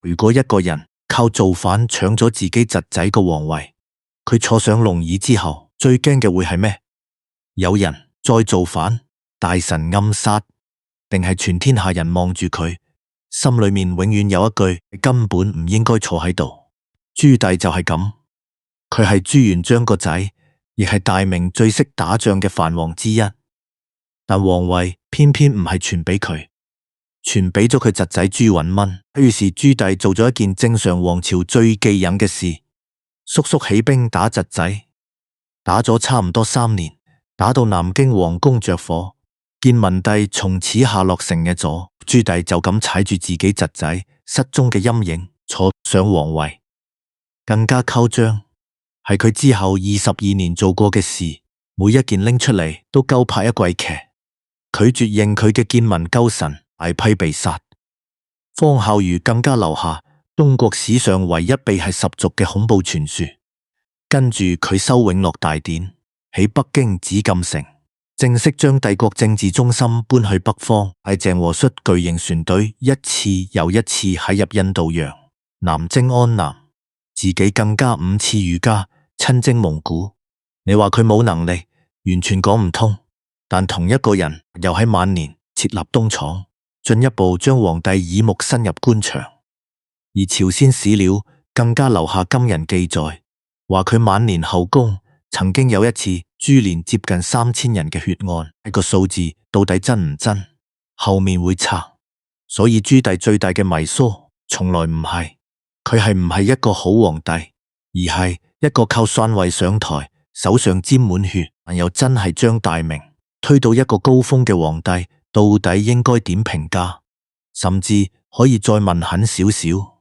如果一個人靠造反搶咗自己侄仔個皇位，佢坐上龍椅之後，最驚嘅會係咩？有人再造反，大臣暗殺，定係全天下人望住佢，心裏面永遠有一句根本唔應該坐喺度。朱棣就係咁，佢係朱元璋個仔，亦係大明最識打仗嘅藩王之一，但皇位偏偏唔係傳俾佢，傳俾咗佢侄仔朱允炆。於是朱棣做咗一件正常皇朝最忌忍嘅事，叔叔起兵打侄仔，打咗差唔多3年，打到南京皇宮着火，建文帝從此下落成嘅咗。朱棣就咁踩住自己侄仔失蹤嘅陰影坐上皇位。更加誇張係佢之後22年做過嘅事，每一件拎出嚟都夠拍一季劇。拒絕認佢嘅建文鳩臣，大批被殺。方孝孺更加留下中國史上唯一被係十足嘅恐怖傳說。跟住佢修永樂大典，喺北京紫禁城正式將帝國政治中心搬去北方，係鄭和率巨型船隊一次又一次喺入印度洋、南征安南，自己更加5次御家親征蒙古。你話佢冇能力，完全講唔通。但同一個人又喺晚年設立東廠，進一步將皇帝耳目伸入官場。而朝鮮史料更加留下驚人記載，話佢晚年後宮曾經有一次株連接近3000人嘅血案。呢個數字到底真唔真？後面會查。所以朱棣最大嘅迷疏，從來唔係佢係唔係一個好皇帝，而係一個靠篡位上台，手上沾滿血，但又真係將大明推到一個高峰嘅皇帝，到底應該點評價？甚至可以再問狠少少。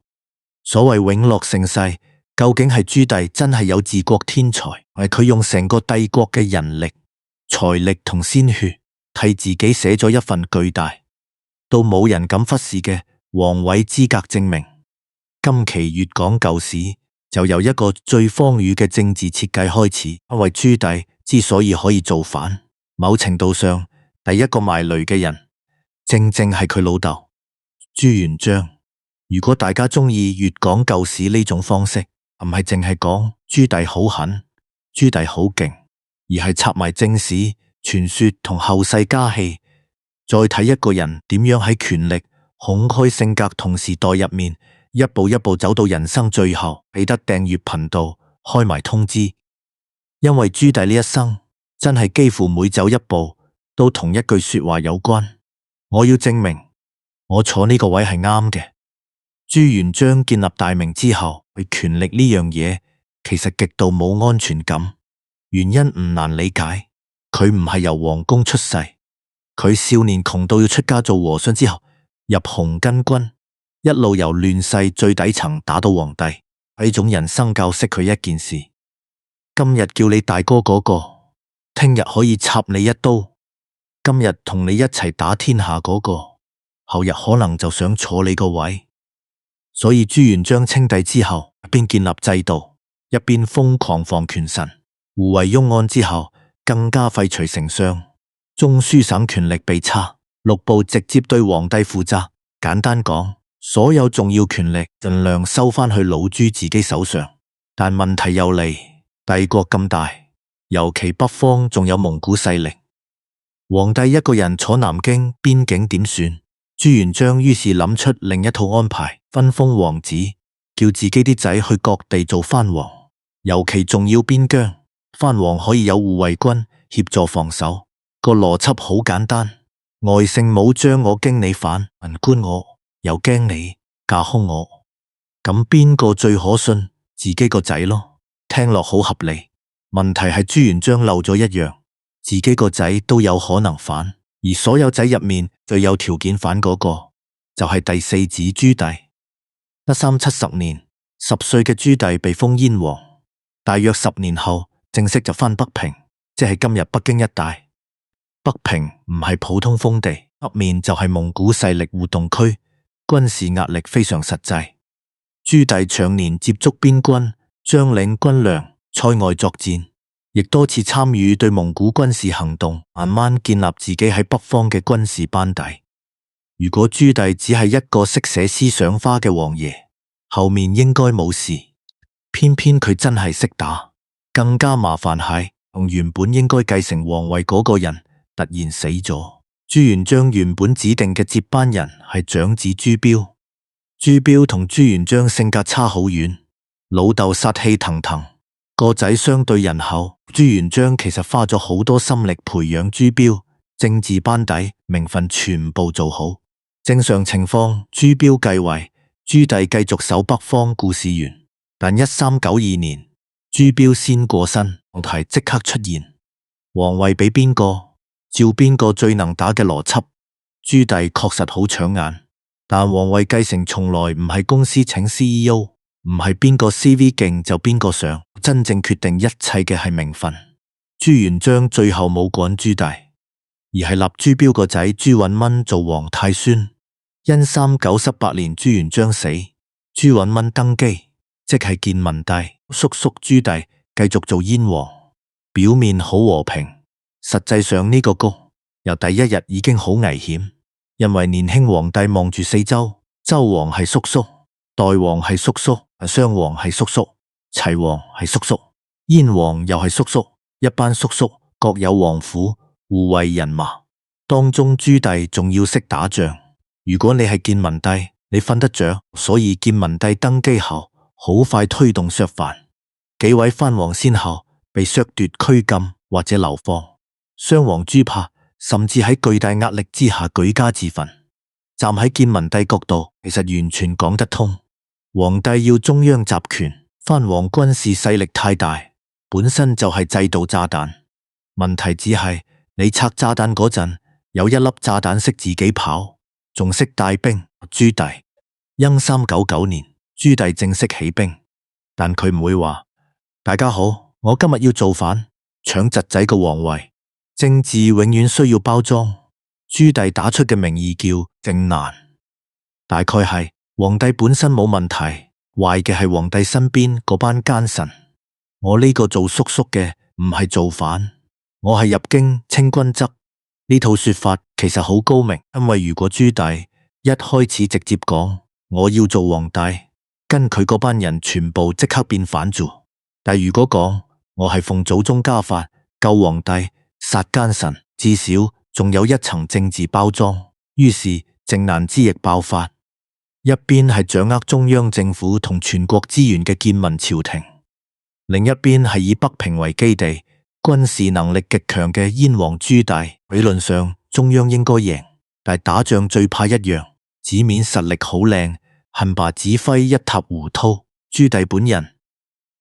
所謂永樂盛世，究竟係朱棣真係有治國天才，係佢用成個帝國嘅人力、財力同鮮血，替自己寫咗一份巨大到冇人敢忽視嘅皇位資格證明？今期粵講舊史就由一個最荒謬嘅政治設計開始。因為朱棣之所以可以造反，某程度上第一個埋雷嘅人正正係佢老豆朱元璋。如果大家中意粵講舊史呢種方式，唔係淨係講朱棣好狠、朱棣好勁，而係插埋正史、傳說同後世加戲，再睇一個人點樣喺權力、恐懼性格同時代入面一步一步走到人生最後，記得訂閱頻道，開埋通知。因為朱棣呢一生真係幾乎每走一步都同一句說話有關。我要證明我坐呢個位係啱嘅。朱元璋建立大明之後，對權力呢樣嘢其實極度冇安全感，原因唔難理解。佢唔係由皇宮出世，佢少年窮到要出家做和尚之後，入紅巾軍，一路由亂世最底層打到皇帝。呢種人生教識佢一件事：今日叫你大哥嗰個，聽日可以插你一刀；今日同你一齊打天下嗰個，後日可能就想坐你個位。所以朱元璋稱帝之後，一邊建立制度，一邊瘋狂放權臣。胡惟庸案之後，更加廢除丞相，中書省權力被拆，6部直接對皇帝負責。簡單講，所有重要權力盡量收返去老朱自己手上。但問題又嚟，帝國咁大，尤其北方仲有蒙古勢力，皇帝一個人坐南京邊境點算？朱元璋於是諗出另一套安排，分封王子，叫自己啲仔去各地做藩王，尤其重要邊疆，藩王可以有護衛軍協助防守。個邏輯好簡單，外姓武將我驚你反，文官我又驚你架空我，咁邊個最可信？自己個仔咯，聽落好合理。問題係朱元璋漏咗一樣，自己個仔都有可能反。而所有仔入面最有條件反嗰個就係第四子朱棣。1370年，10歲嘅朱棣被封燕王，大約10年後正式就返北平，即係今日北京一帶。北平唔係普通封地，北面就係蒙古勢力活動區，軍事壓力非常實際。朱棣長年接觸邊軍，將領軍糧，塞外作戰，亦多次參與對蒙古軍事行動，慢慢建立自己喺北方嘅軍事班底。如果朱棣只係一個識寫思想花嘅王爺，後面應該冇事。偏偏佢真係識打。更加麻煩係，同原本應該繼承皇位嗰個人突然死咗。朱元璋原本指定嘅接班人係長子朱標。朱標同朱元璋性格差好遠，老豆殺氣騰騰，個仔相對仁厚。朱元璋其實花咗好多心力培養朱標，政治班底、名分全部做好。正常情況，朱標繼位，朱棣繼續守北方，故事完。但1392年，朱標先過身，問題即刻出現：皇位俾邊個？照邊個最能打嘅邏輯，朱棣確實好搶眼。但皇位繼承從來唔係公司請 CEO， 唔係邊個 CV 勁就邊個上，真正決定一切嘅係名分。朱元璋最後冇趕朱棣，而係立朱標個仔朱允炆做皇太孫。因3918年朱元璋死，朱允炆登基，即係建文帝，叔叔朱棣繼續做燕王。表面好和平，實際上呢個局由第一日已經好危險。因為年輕皇帝望住四周，周王係叔叔，代王係叔叔，襄王係叔叔，齊王係叔叔，燕王又係叔叔，一班叔叔各有王府，護衛人馬。當中朱棣仲要識打仗。如果你係建文帝，你瞓得着，所以建文帝登基後，好快推動削藩，幾位藩王先後被削奪拘禁或者流放。襄王朱柏甚至喺巨大壓力之下舉家自焚。站喺建文帝角度，其實完全講得通。皇帝要中央集權，藩王軍事勢力太大，本身就係制度炸彈。問題只係你拆炸彈嗰陣，有一粒炸彈識自己跑，仲識帶兵。朱棣因399年，朱棣正式起兵，但佢唔會話：大家好，我今日要造反，搶侄仔個皇位。政治永遠需要包裝。朱棣打出嘅名義叫靖難，大概係皇帝本身冇問題，壞嘅係皇帝身邊嗰班奸臣。我呢個做叔叔嘅唔係造反，我係入京清君側。呢套說法其實好高明，因為如果朱棣一開始直接講我要做皇帝，跟佢嗰班人全部即刻變反做。但如果講我係奉祖宗家法救皇帝，殺奸臣，至少仲有一層政治包裝。於是靖難之役爆發，一邊係掌握中央政府同全國資源嘅建文朝廷，另一邊係以北平為基地，軍事能力極強嘅燕王朱棣。理論上中央應該贏，但打仗最怕一樣，紙面實力好靚，恨罷指揮一塌糊塗。朱棣本人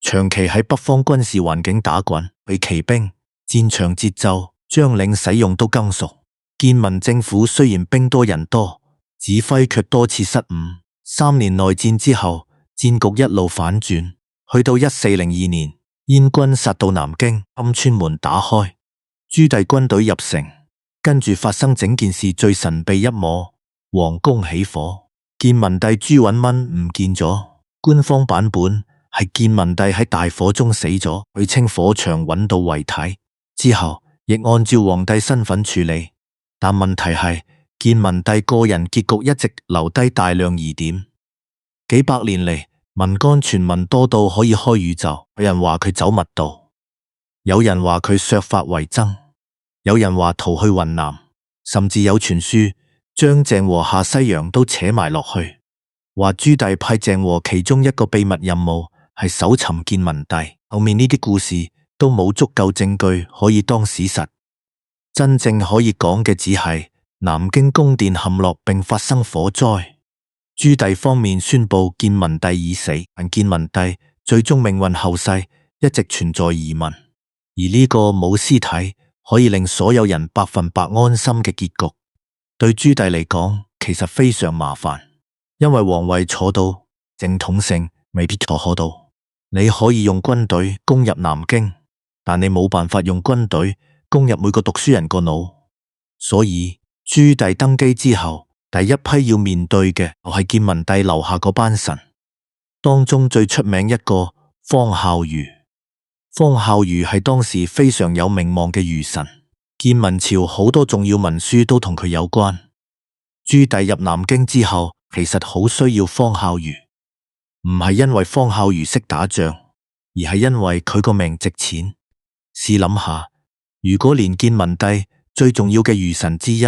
長期喺北方軍事環境打滾，被騎兵、戰場節奏、將領使用都更熟。建文政府雖然兵多人多，指揮卻多次失誤。3年內戰之後，戰局一路反轉，去到1402年，燕軍殺到南京，金川門打開，朱棣軍隊入城，跟住發生整件事最神秘一幕：皇宮起火，建文帝朱允炆唔見咗。官方版本係建文帝喺大火中死咗，據稱火場揾到遺體之後，亦按照皇帝身份處理。但問題係建文帝個人結局一直留低大量疑點。幾百年嚟，民間傳聞多到可以開宇宙。有人話佢走密道，有人話佢削髮為僧，有人話逃去雲南，甚至有傳書將鄭和下西洋都扯埋落去，話朱棣派鄭和其中一個秘密任務係搜尋建文帝。後面呢啲故事都冇足夠證據可以當史實。真正可以講嘅只係南京宮殿陷落並發生火災。朱棣方面宣布建文帝已死，但建文帝最終命運後世一直存在疑問。而呢個冇屍體可以令所有人100%安心嘅結局，對朱棣嚟講其實非常麻煩，因為皇位坐到正統性未必坐可到。你可以用軍隊攻入南京，但你冇辦法用軍隊攻入每個讀書人個腦。所以朱棣登基之後，第一批要面對嘅就係建文帝留下嗰班臣，當中最出名一個方孝孺。方孝孺係當時非常有名望嘅儒臣，建文朝好多重要文書都同佢有關。朱棣入南京之後，其實好需要方孝孺，唔係因為方孝孺識打仗，而係因為佢個命值錢。試諗下，如果連建文帝最重要嘅儒臣之一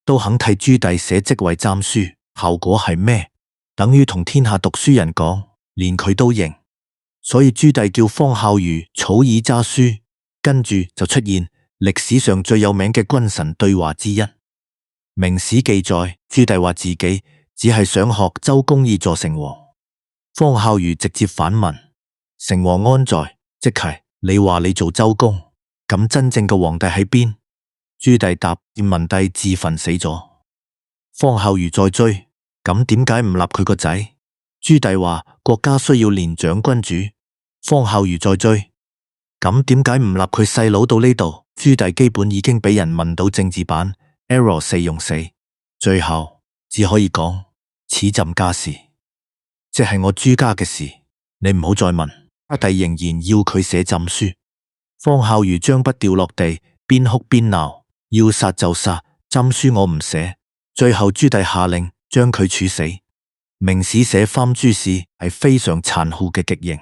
都肯替朱棣寫職位參書，效果係咩？等於同天下讀書人講，連佢都認。所以朱棣叫方孝孺草擬揸書，跟住就出現歷史上最有名嘅君臣對話之一。明史記載，朱棣話自己只係想學周公以助成王。方孝孺直接反問：成王安在？即係你話你做周公，咁真正嘅皇帝喺邊？朱棣答：建文帝自焚死咗。方孝孺再追：咁點解唔立佢個仔？朱棣話：國家需要年長君主。方孝孺再追：咁點解唔立佢細佬？到呢度，朱棣基本已經俾人問到政治版 error 4用死，最後只可以講此朕家事，即係我朱家嘅事，你唔好再問。阿弟仍然要佢寫朕書。方孝孺將筆掉落地，邊哭邊鬧，要殺就殺，朕書我唔寫。最後朱棣下令將佢處死。明史寫貪諸事係非常殘酷嘅極刑。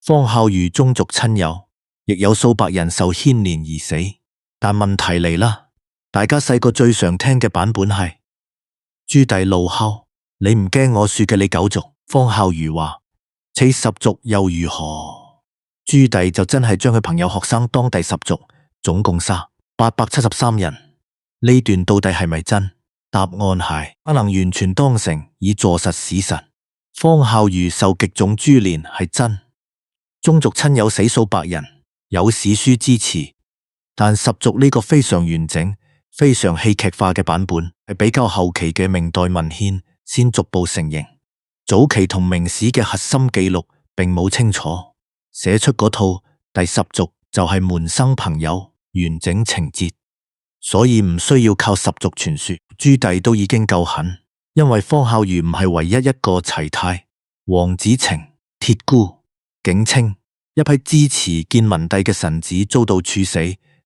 方孝孺宗族親友亦有數百人受牽連而死。但問題嚟啦，大家細個最常聽嘅版本係朱棣怒吼：你唔驚我說嘅你九族？方孝孺話：此十族又如何？朱棣就真係將佢朋友學生當第十族，總共殺873人。呢段到底係咪真？答案係不能完全當成以坐實史實。方孝孺受極種株連係真，宗族親友死數百人，有史書支持。但十族呢個非常完整、非常戲劇化嘅版本，係比較後期嘅明代文獻先逐步成形。早期同明史嘅核心記錄並冇清楚寫出嗰套第十族就係門生朋友完整情節，所以唔需要靠十族傳說。朱棣都已經夠狠，因為方孝孺唔係唯一一個齊泰、王子澄、鐵姑、景清一批支持建文帝嘅臣子遭到處死、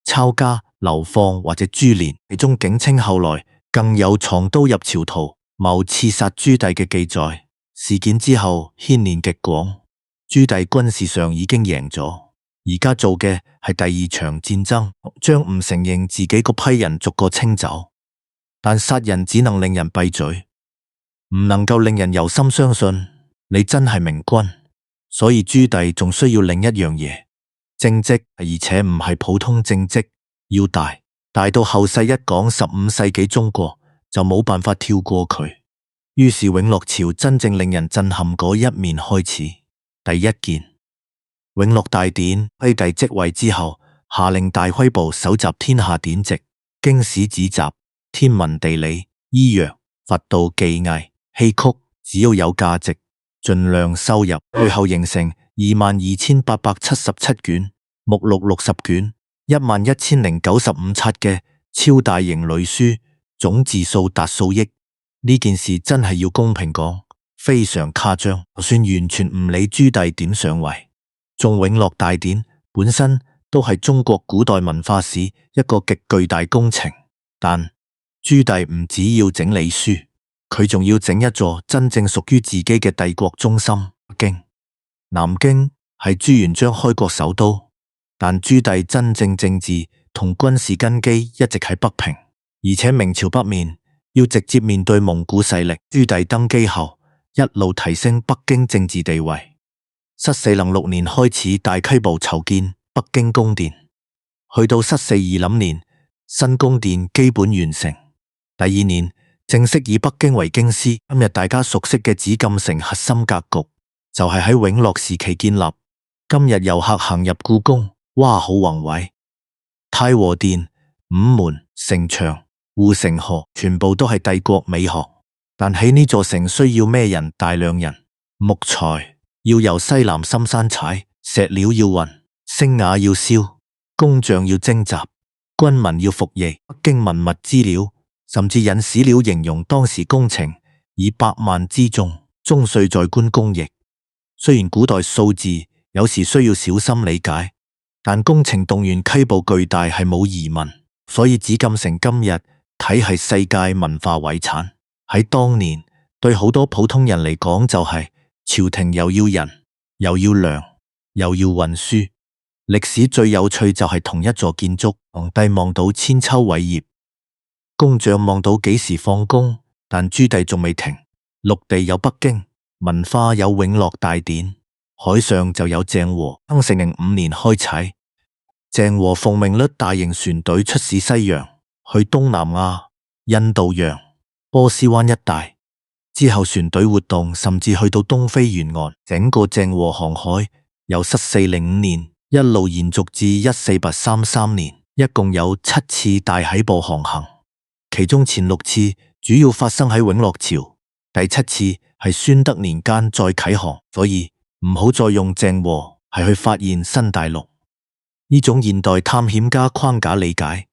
抄家、流放或者株連。其中景清後來更有藏刀入朝堂謀刺殺朱棣嘅記載。事件之後牽連極廣，朱棣軍事上已經贏咗，而家做嘅係第二場戰爭，將唔承認自己嗰批人逐個清走。但殺人只能令人閉嘴，唔能夠令人由心相信你真係明君。所以朱棣仲需要另一樣嘢，政績，而且唔係普通政績，要大到後世一講15世紀中國就冇辦法跳過佢。於是永樂朝真正令人震撼嗰一面開始。第一件，永樂大典批遞職位之後，下令大規模搜集天下典籍、經史子集、天文地理、醫藥、佛道技藝、戲曲，只要有價值，盡量收入。最後形成22,877卷，目錄60卷，11,095冊嘅超大型類書，總字數達數億。呢件事真係要公平講，非常誇張。就算完全唔理朱棣點上位，仲永樂大典本身都係中國古代文化史一個極巨大工程。但朱棣唔只要整理書，佢仲要整一座真正屬於自己嘅帝國中心——北京。南京係朱元璋開國首都，但朱棣真正政治同軍事根基一直喺北平，而且明朝北面要直接面對蒙古勢力。朱棣登基後，一路提升北京政治地位。失四能6年開始大規模籌建北京宮殿，去到失四二林年，新宮殿基本完成。第2年正式以北京為京師。今日大家熟悉嘅紫禁城核心格局，就係喺永樂時期建立。今日遊客行入故宮，哇，好宏偉！太和殿、午門、城牆、護城河，全部都係帝國美學。但起呢座城需要咩人？大量人。木材要由西南深山採，石料要運，星瓦要燒，工匠要徵集，軍民要服役。北京文物資料甚至引史料形容當時工程以百萬之眾，終歲在官工役。雖然古代數字有時需要小心理解，但工程動員規模巨大係冇疑問。所以紫禁城今日睇係世界文化遺產，喺當年對好多普通人嚟講就係朝廷又要人，又要糧，又要運輸。歷史最有趣就係同一座建築，皇帝望到千秋偉業，工匠望到幾時放工，但朱棣仲未停。陸地有北京，文化有永樂大典，海上就有鄭和。康熙05年開採，鄭和奉命率大型船隊出使西洋，去東南亞、印度洋、波斯灣一帶。之後船隊活動甚至去到東非沿岸。整個鄭和航海由1405年一路延續至1433年，一共有7次大海步航行，其中前6次主要發生喺永樂朝，第7次係宣德年間再啟航，所以唔好再用鄭和係去發現新大陸呢種現代探險家框架理解。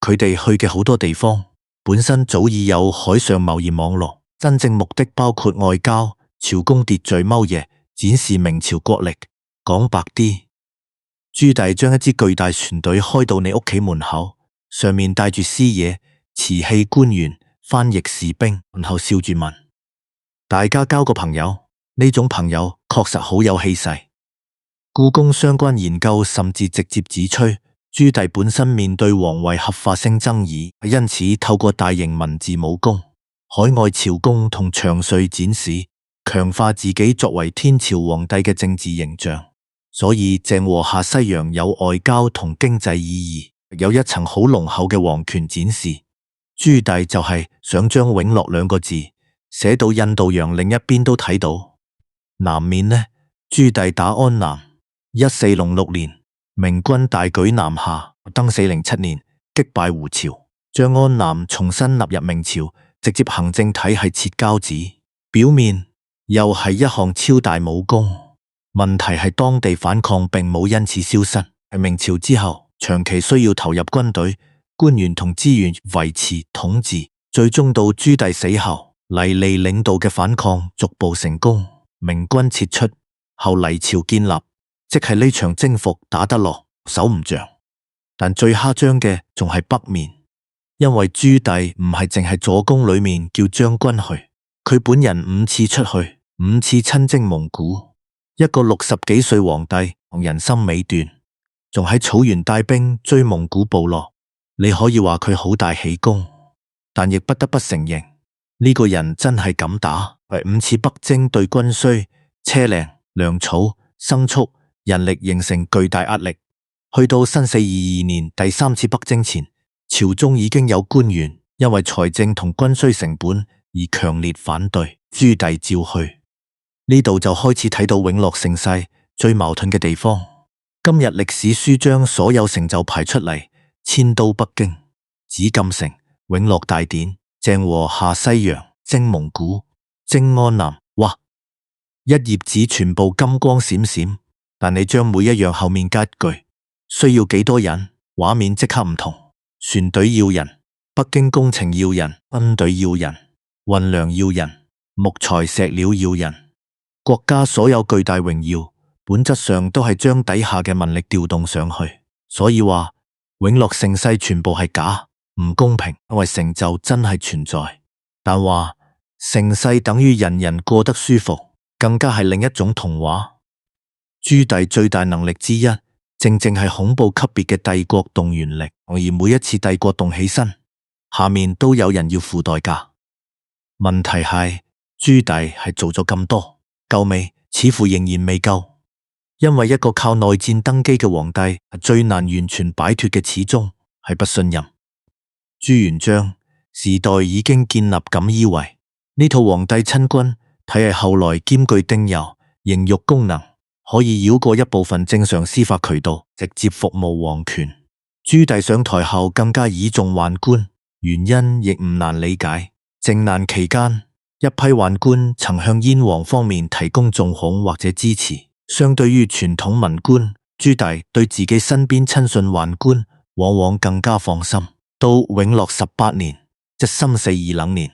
佢哋去嘅好多地方本身早已有海上貿易網絡，真正目的包括外交、朝貢秩序、貿易，展示明朝國力。講白啲，朱棣將一支巨大船隊開到你屋企門口，上面帶住師爺、瓷器官員、翻譯士兵，然後笑住問大家交個朋友。呢種朋友確實好有氣勢。故宮相關研究甚至直接指出，朱棣本身面對皇位合法性爭議，因此透過大型文字武功、海外朝貢同祥瑞展示，強化自己作為天朝皇帝嘅政治形象。所以鄭和下西洋有外交同經濟意義，有一層好濃厚嘅皇權展示。朱棣就係想將永樂2個字寫到印度洋另一邊都睇到。南面呢，朱棣打安南，1406年明軍大舉南下，登407年擊敗胡朝，將安南重新納入明朝，直接行政體系設交趾，表面又係一項超大武功。問題係當地反抗並冇因此消失，喺明朝之後長期需要投入軍隊、官員同資源維持統治，最終到朱棣死後，黎利領導嘅反抗逐步成功，明軍撤出後黎朝建立，即係呢場征服打得落，守唔着。但最誇張嘅仲係北面，因為朱棣唔係淨係左宮裏面叫將軍去，佢本人5次出去，5次親征蒙古。一個60幾歲皇帝同人心尾斷，仲喺草原帶兵追蒙古部落，你可以話佢好大喜功，但亦不得不承認呢個人真係敢打。為5次北征對軍需、車輛、糧草、牲畜、人力形成巨大壓力。去到新422年第3次北征前，朝中已經有官員因為財政同軍需成本而強烈反對，朱棣照去。呢度就開始睇到永樂盛世最矛盾嘅地方。今日歷史書將所有成就排出嚟，遷都北京、紫禁城、永樂大典、鄭和下西洋、征蒙古、征安南，哇！一頁紙全部金光閃閃，但你將每一樣後面加一句，需要幾多人，畫面即刻唔同。船隊要人，北京工程要人，軍隊要人，運糧要人，木材石料要人。國家所有巨大榮耀，本質上都係將底下嘅民力調動上去。所以話永樂盛世全部係假，唔公平，因為成就真係存在。但話盛世等於人人過得舒服，更加係另一種童話。朱棣最大能力之一，正正係恐怖級別嘅帝國動員力，而每一次帝國動起身，下面都有人要付代價。問題係朱棣係做咗咁多，夠未？似乎仍然未夠，因為一個靠內戰登基嘅皇帝，最難完全擺脫嘅始終係不信任。朱元璋時代已經建立錦衣衛呢套皇帝親軍體系，後來兼具丁酉、刑獄功能，可以繞過一部分正常司法渠道，直接服務皇權。朱棣上台後更加倚重宦官，原因亦唔難理解。靖難期間，一批宦官曾向燕王方面提供重孔或者支持，相對於傳統文官，朱棣對自己身邊親信宦官往往更加放心。到永樂18年，即辛巳20年，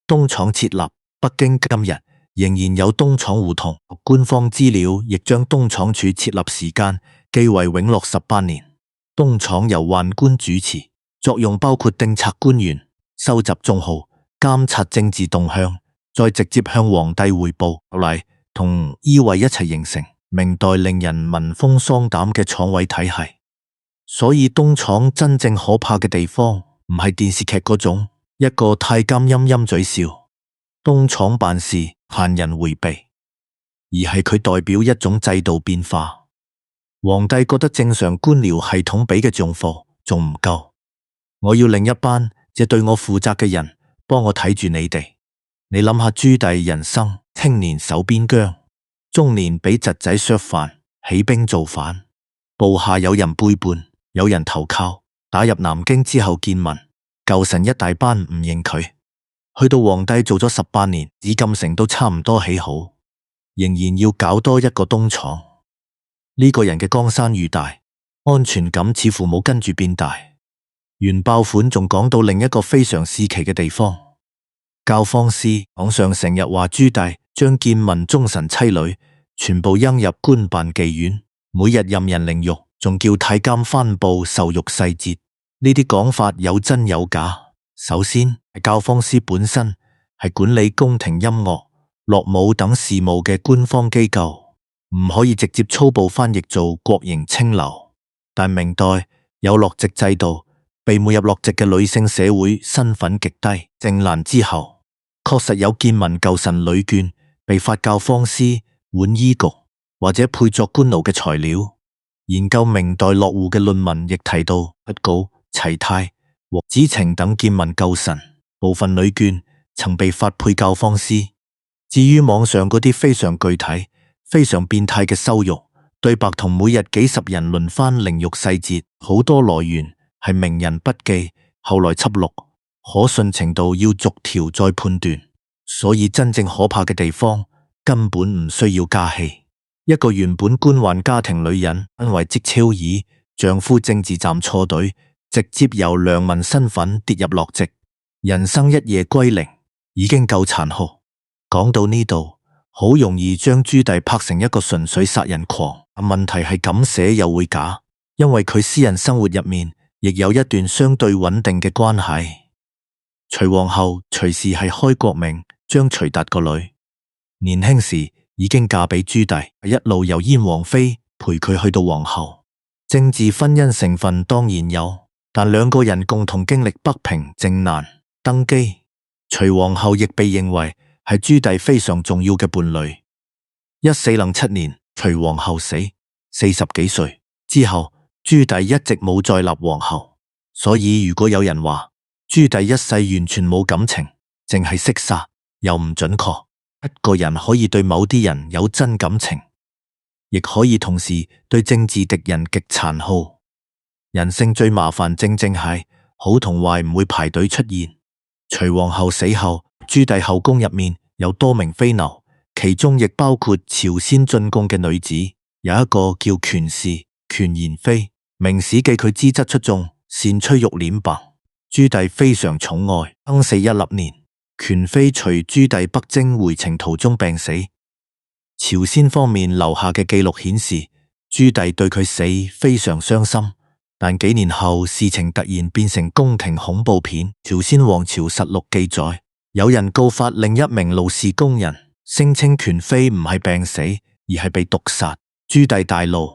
東廠設立，北京今日仍然有東廠胡同，官方資料亦將東廠處設立時間記為永樂18年。東廠由宦官主持，作用包括偵察官員、收集眾號、監察政治動向，再直接向皇帝匯報。後嚟同衣衛一齊形成明代令人聞風喪膽嘅廠委體系。所以東廠真正可怕嘅地方唔係電視劇嗰種一個太監陰陰嘴笑，東廠辦事閒人迴避，而係佢代表一種制度變化。皇帝覺得正常官僚系統俾嘅重課仲唔夠，我要另一班只對我負責嘅人幫我睇住你哋。你諗下朱棣人生，青年守邊疆，中年俾侄仔削藩，起兵造反，部下有人背叛，有人投靠，打入南京之後見聞，舊臣一大班唔認佢。去到皇帝做咗18年，紫禁城都差唔多起好，仍然要搞多一個東廠。呢個人嘅江山愈大，安全感似乎冇跟住變大。袁爆款仲講到另一個非常稀奇嘅地方，教坊司網上成日話朱棣將見聞忠臣妻女全部扔入官辦妓院，每日任人凌辱，仲叫太監翻報受辱細節。呢啲講法有真有假。首先，教坊司本身係管理宮廷音樂、樂舞等事務嘅官方機構，唔可以直接粗暴翻譯做國營清流。但明代有落籍制度，被沒入落籍嘅女性社會身份極低。靖難之後，確實有見聞舊臣女眷被發教坊司管醫局或者配作官奴嘅材料。研究明代落戶嘅論文亦提到，不稿、齊泰和子澄等見聞舊臣部分女眷曾被發配教坊司。至於網上嗰啲非常具體、非常變態嘅羞辱對白同每日幾十人輪番凌辱細節，好多來源係名人筆記，後來輯錄，可信程度要逐條再判斷。所以真正可怕嘅地方根本唔需要加戲。一個原本官宦家庭女人，因為績超爾，丈夫政治站錯隊，直接由良民身份跌入落籍，人生一夜歸零，已經夠殘酷。講到呢度，好容易將朱棣拍成一個純粹殺人狂。問題係咁寫又會假，因為佢私人生活入面亦有一段相對穩定嘅關係。徐皇后徐氏係開國明張徐達個女，年輕時已經嫁俾朱棣，一路由燕王妃陪佢去到皇后。政治婚姻成分當然有，但兩個人共同經歷北平靖難登基，徐皇后亦被認為係朱棣非常重要嘅伴侶。1407年，徐皇后死，40幾歲之後，朱棣一直冇再立皇后。所以如果有人話朱棣一世完全冇感情，淨係識殺，又唔準確。一個人可以對某啲人有真感情，亦可以同時對政治敵人極殘酷。人性最麻煩正正係好同壞唔會排隊出現。徐皇后死後，朱棣後宮入面有多名妃嬪，其中亦包括朝鮮進貢嘅女子，有一個叫權氏，權賢妃。明史記佢資質出眾，善吹玉臉棒，朱棣非常寵愛。庚戌10年，權妃隨朱棣北征回程途中病死。朝鮮方面留下嘅記錄顯示，朱棣對佢死非常傷心。但幾年後，事情突然變成宮廷恐怖片。朝鮮王朝實錄記載，有人告發另一名盧氏宮人，聲稱權妃唔係病死，而係被毒殺。朱棣大怒，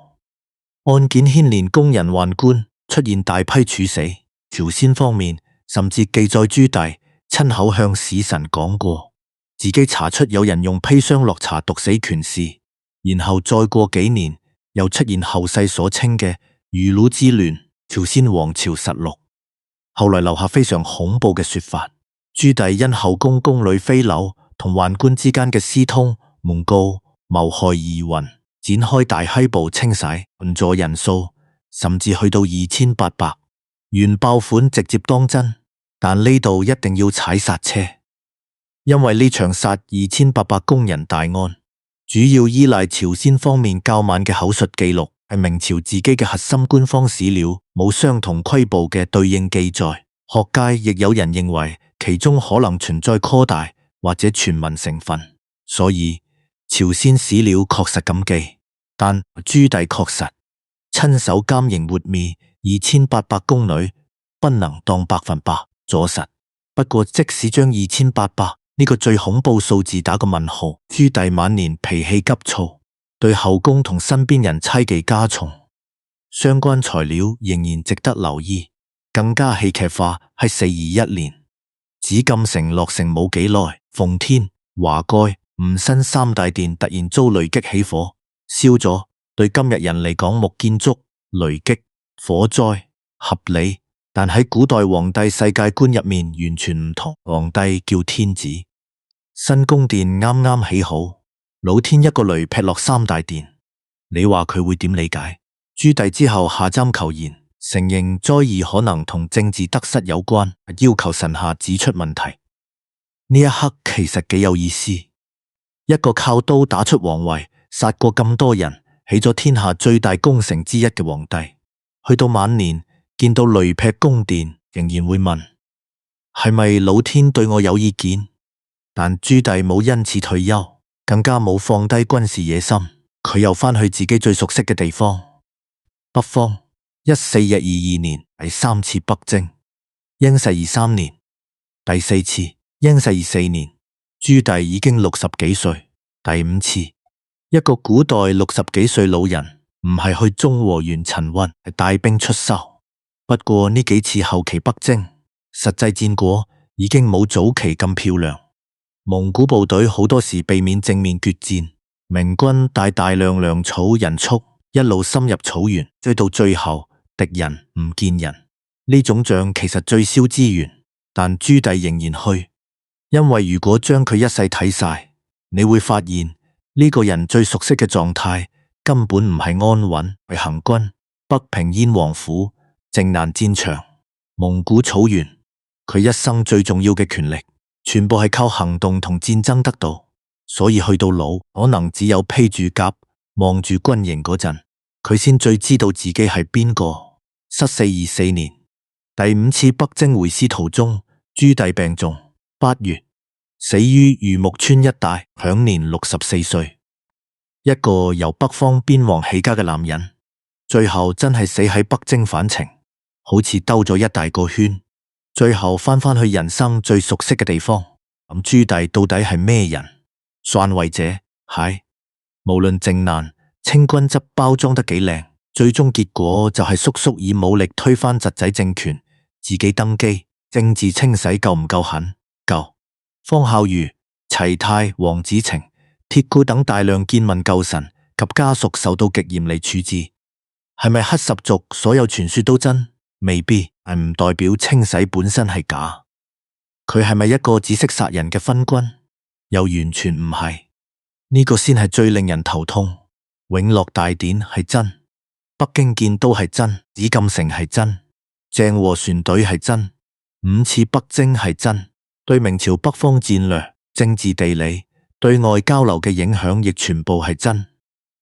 案件牽連宮人宦官，出現大批處死。朝鮮方面甚至記載朱棣親口向使臣講過，自己查出有人用砒霜落茶毒死權氏。然後再過幾年，又出現後世所稱嘅魚魯之亂。朝鮮王朝實錄後來留下非常恐怖嘅說法，朱棣因後宮宮女妃嬪同宦官之間嘅私通誣告謀害疑雲，展開大閪部清洗，援助人數甚至去到2800。袁爆款直接當真，但呢度一定要踩剎車，因為呢場殺2800宮人大案主要依賴朝鮮方面較晚嘅口述記錄，係明朝自己嘅核心官方史料，冇相同規模嘅對應記載。學界亦有人認為其中可能存在擴大或者傳聞成分，所以朝鮮史料確實咁記，但朱棣確實親手監刑活滅2800宮女，不能當100%佐實。不過即使將2800呢個最恐怖數字打個問號。朱棣晚年脾氣急躁，對後宮同身邊人猜忌加重，相關材料仍然值得留意。更加戲劇化係421年，紫禁城落成冇幾耐，奉天、華蓋、吳新三大殿突然遭雷擊起火，燒咗。對今日人嚟講，木建築、雷擊、火災合理，但喺古代皇帝世界觀入面完全唔同。皇帝叫天子，新宮殿啱啱起好，老天一個雷劈落三大殿，你話佢會點理解？朱棣之後下監求賢，承認災異可能同政治得失有關，要求臣下指出問題。呢一刻其實幾有意思，一個靠刀打出皇位，殺過咁多人，起咗天下最大功臣之一嘅皇帝，去到晚年見到雷劈宮殿，仍然會問係咪老天對我有意見？但朱棣冇因此退休，更加冇放低軍事野心，佢又返去自己最熟悉嘅地方北方。1422年第3次北征，英世23年第4次，英世24年朱棣已經60幾歲，第5次。一個古代60幾歲老人唔係去中和園陳運，係帶兵出修。不過呢幾次後期北征，實際戰果已經冇早期咁漂亮。蒙古部隊好多時避免正面決戰，明軍帶大量糧草人畜一路深入草原，追到最後敵人唔見人。呢種仗其實最燒資源，但朱棣仍然去，因為如果將佢一世睇晒，你會發現呢個人最熟悉嘅狀態根本唔係安穩，係行軍。北平燕王府、靖難戰場、蒙古草原，佢一生最重要嘅權力全部係靠行動同戰爭得到，所以去到老，可能只有披住甲望住軍營嗰陣，佢先最知道自己係邊個。1424年第5次北征回師途中，朱棣病重，8月死於榆木村一帶，享年64歲。一個由北方邊王起家嘅男人，最後真係死喺北征返程，好似兜咗一大個圈，最後返返去人生最熟悉嘅地方。咁朱棣到底係咩人？篡位者係，無論靖難、清軍則包裝得幾靚，最終結果就係叔叔以武力推翻侄仔政權，自己登基，政治清洗夠唔夠狠？夠。方孝孺、齊泰、黃子澄、鐵固等大量見聞舊臣及家屬受到極嚴厲處置。係咪黑十族所有傳說都真？未必，但唔代表清洗本身係假。佢係咪一個只識殺人嘅昏君？又完全唔係。呢個先係最令人頭痛。永樂大典係真，北京建都係真，紫禁城係真，鄭和船隊係真，5次北征係真，對明朝北方戰略、政治地理、對外交流嘅影響亦全部係真。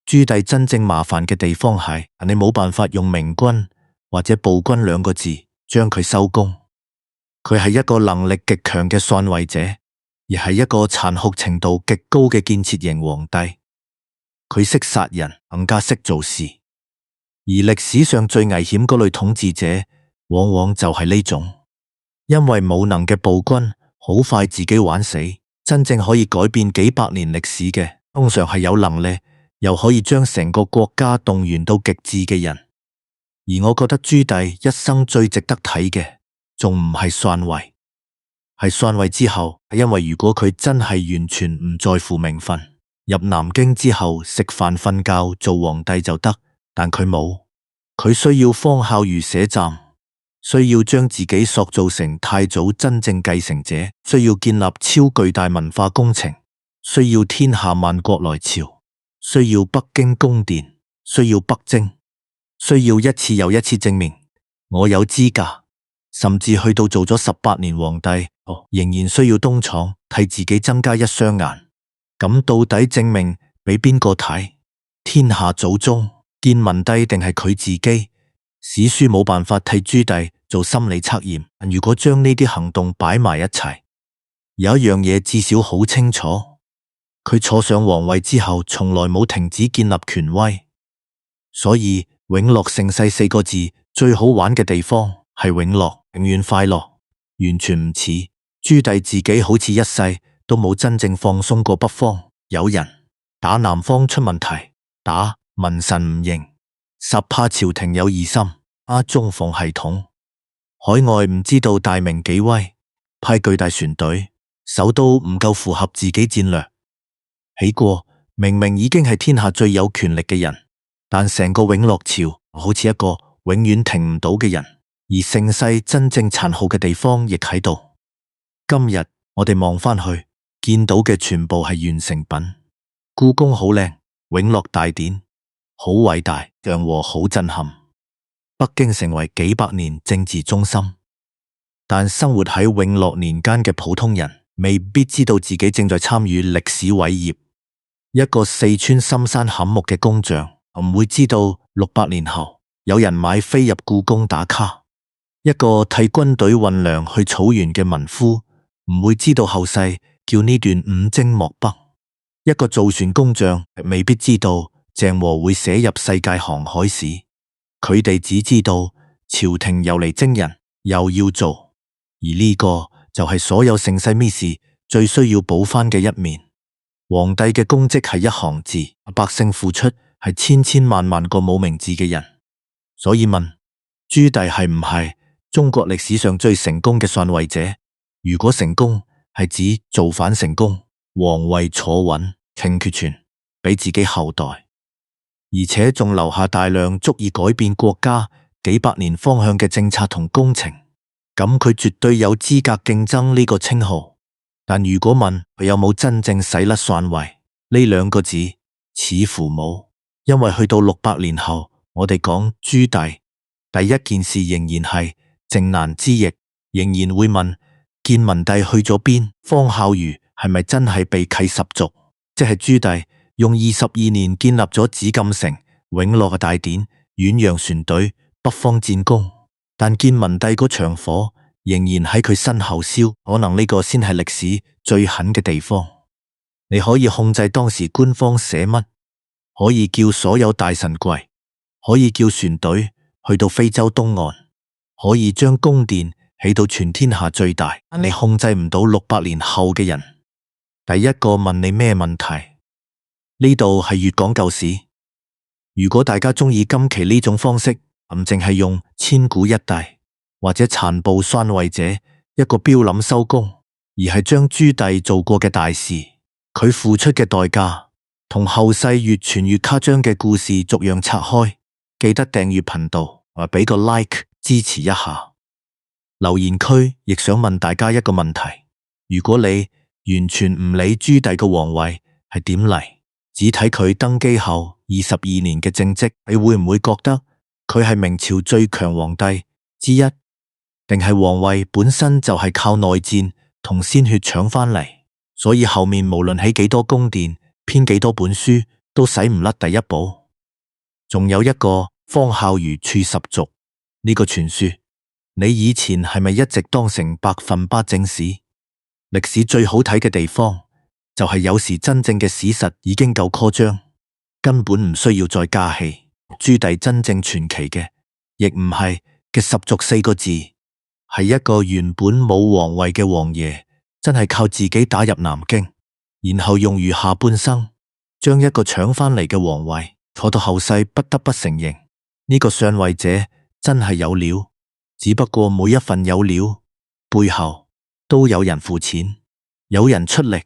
朱棣真正麻煩嘅地方係，你冇辦法用明君或者暴君2個字將佢收工。佢係一個能力極強嘅篡位者，而係一個殘酷程度極高嘅建設型皇帝。佢識殺人，更加識做事。而歷史上最危險嗰類統治者，往往就係呢種，因為冇能嘅暴君好快自己玩死。真正可以改變幾百年歷史嘅，通常係有能力又可以將成個國家動員到極致嘅人。而我覺得朱棣一生最值得睇嘅，仲唔係篡位，係篡位之後。因為如果佢真係完全唔在乎名分，入南京之後食飯瞓覺做皇帝就得，但佢冇，佢需要方孝孺寫暫，需要將自己塑造成太祖真正繼承者，需要建立超巨大文化工程，需要天下萬國來朝，需要北京宮殿，需要北征，需要一次又一次證明我有資格，甚至去到做咗18年皇帝，仍然需要東廠替自己增加一雙眼。咁到底證明俾邊個睇？天下祖宗、建文帝定係佢自己？史書冇辦法替朱棣做心理測驗。如果將呢啲行動擺埋一齊，有一樣嘢至少好清楚，佢坐上皇位之後從來冇停止建立權威。所以永樂盛世4個字最好玩嘅地方係永樂，永遠快樂，完全唔似朱棣自己好似一世都冇真正放鬆過北方。有人打南方出問題，打民臣唔認，實怕朝廷有疑心，中奉系統。海外唔知道大明幾威，派巨大船隊，首都唔夠符合自己戰略。起過明明已經係天下最有權力嘅人，但成個永樂朝好似一個永遠停唔到嘅人，而盛世真正殘酷嘅地方亦喺度。今日我哋望返去，見到嘅全部係完成品。故宮好靚，永樂大典好偉大，祥和好震撼。北京成為幾百年政治中心，但生活喺永樂年間嘅普通人未必知道自己正在參與歷史偉業。一個四川深山砍木嘅工匠唔會知道600年後有人買飛入故宮打卡。一個替軍隊運糧去草原嘅民夫唔會知道後世叫呢段五征漠北。一個造船工匠未必知道鄭和會寫入世界航海史。佢哋只知道朝廷又嚟徵人，又要做，而呢個就係所有盛世咪事最需要補翻嘅一面。皇帝嘅功績係一行字，百姓付出係千千萬萬個冇名字嘅人。所以問朱棣係唔係中國歷史上最成功嘅篡位者？如果成功係指造反成功，皇位坐穩，傾決權俾自己後代，而且仲留下大量足以改變國家幾百年方向嘅政策同工程，咁佢絕對有資格競爭呢個稱號。但如果問佢有冇真正洗甩篡位呢兩個字，似乎冇，因為去到600年後，我哋講朱棣，第一件事仍然係靖難之役，仍然會問建文帝去咗邊，方孝孺係咪真係被啟十族？即係朱棣用22年建立咗紫禁城、永樂嘅大典、遠洋船隊、北方戰功，但建文帝嗰場火仍然喺佢身後燒，可能呢個先係歷史最狠嘅地方。你可以控制當時官方寫乜，可以叫所有大臣跪，可以叫船隊去到非洲東岸，可以將宮殿起到全天下最大，你控制唔到600年後嘅人。第一個問你咩問題？呢度係粵講舊史。如果大家中意今期呢種方式，唔淨係用千古一帝或者殘暴篡位者一個標諗收工，而係將朱棣做過嘅大事，佢付出嘅代價，同後世越傳越誇張嘅故事逐樣拆開。記得訂閱頻道，俾個 like 支持一下。留言區亦想問大家一個問題：如果你完全唔理朱棣嘅皇位係點嚟，只睇佢登基後22年嘅政績，你會唔會覺得佢係明朝最強皇帝之一？定係皇位本身就係靠內戰同鮮血搶翻嚟，所以後面無論起幾多宮殿、編幾多本書，都洗唔甩第一寶。仲有一個方孝孺處十族呢個傳說，你以前係咪一直當成100%正史？歷史最好睇嘅地方，就係有時真正嘅史實已經夠誇張，根本唔需要再加戲。朱棣真正傳奇嘅，亦唔係嘅十族4個字，係一個原本冇皇位嘅王爺，真係靠自己打入南京，然後用餘下半生，將一個搶翻嚟嘅皇位坐到後世不得不承認，呢個上位者真係有料。只不過每一份有料背後都有人付錢，有人出力，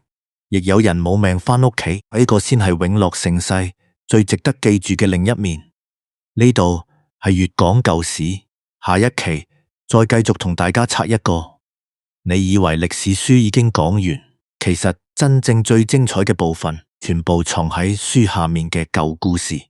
亦有人冇命翻屋企。呢個先係永樂盛世最值得記住嘅另一面。呢度係粵講舊史，下一期再繼續同大家拆一個。你以為歷史書已經講完，其實真正最精彩嘅部分全部藏喺書下面嘅舊故事。